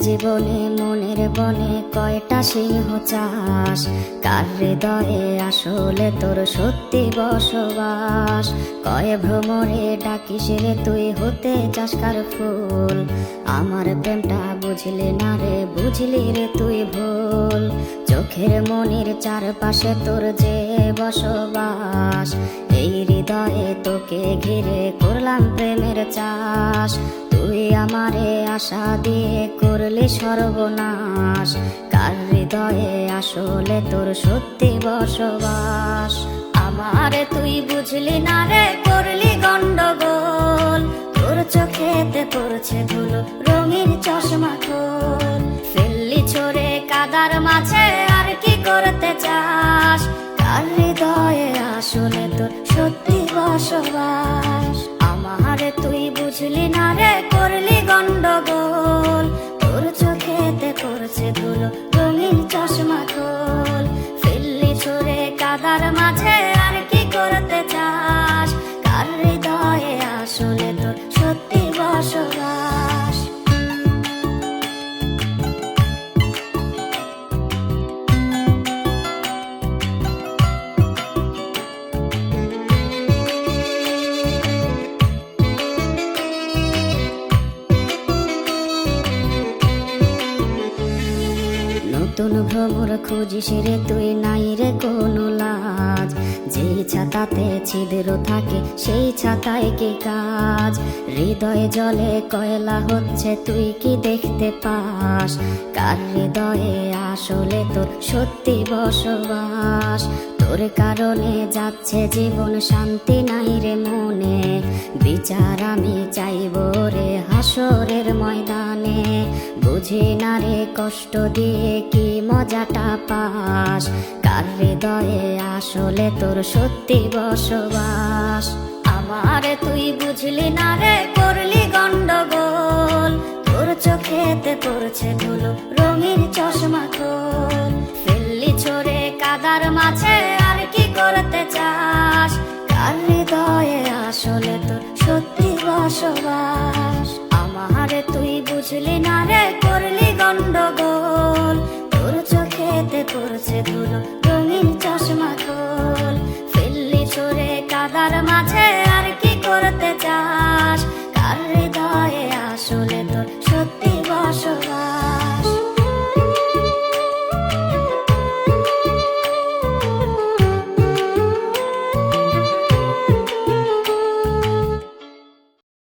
জীবনে মনের বনে কয়টা সিংহ চাস, কার হৃদয়ে আসলে তোর সত্যি বসবাস। কয় ভ্রমরে ডাকিস রে তুই হতে চাস কার ফুল, আমার প্রেমটা বুঝলি না রে, বুঝলি রে তুই ভুল। চোখের মনির চারপাশে তোর যে বসবাস, এই হৃদয়ে তোকে ঘিরে করলাম প্রেমের চাষ। তুই আমারে আশা দিয়ে করলি সর্বনাশ, কার হৃদয়ে আসলে তোর সত্যি বসবাস। আমারে তুই বুঝলি না রে, করলি গন্ডগোল, তোর চোখেতে পড়ছে ধুলো, রঙিন চশমা খোল। ফেললি ছড়ে কাদার মাঝে, আর কি করতে চাস, কার হৃদয়ে আসলে তোর সত্যি বসবাস। আমারে তুই বুঝলি না রে, করলি গন্ডগোল, তোর চোখেতে পড়ছে ধুলো, রঙিন চশমা খোল। ফেললি ছড়ে কাদার মাঝে, আর কি করতে চাস, কার হৃদয়ে আসলে তোর সত্যি বসবাস। নতুন ভ্রমর খুঁজিস রে তুই, নাই রে কোনো লাজ, যেই ছাতাতে ছিদ্র থাকে সেই ছাতায় কি কাজ। হৃদয়ে জলে কয়লা হচ্ছে তুই কি দেখতে পাস, কার হৃদয়ে আসলে তোর সত্যি বসবাস। তোর কারণে যাচ্ছে জীবন, শান্তি নাই রে মনে, বিচার আমি চাইব রে হাসরের ময়দানে। বুঝি না রে কষ্ট দিয়ে কি মজাটা পাস, কার হৃদয়ে আসলে তোর সত্যি বসবাস। আমারে তুই বুঝলি না রে, করলি গন্ডগোল, তোর চোখেতে পড়ছে ধুলো, রঙিন চশমা খোল। ফেললি ছড়ে কাদার মাঝে, আর কি করতে চাস, কার হৃদয়ে আসলে তোর সত্যি বসবাস। আমারে তুই বুঝলি না রে, করলি গন্ডগোল, তোর চোখেতে পড়ছে ধুলো,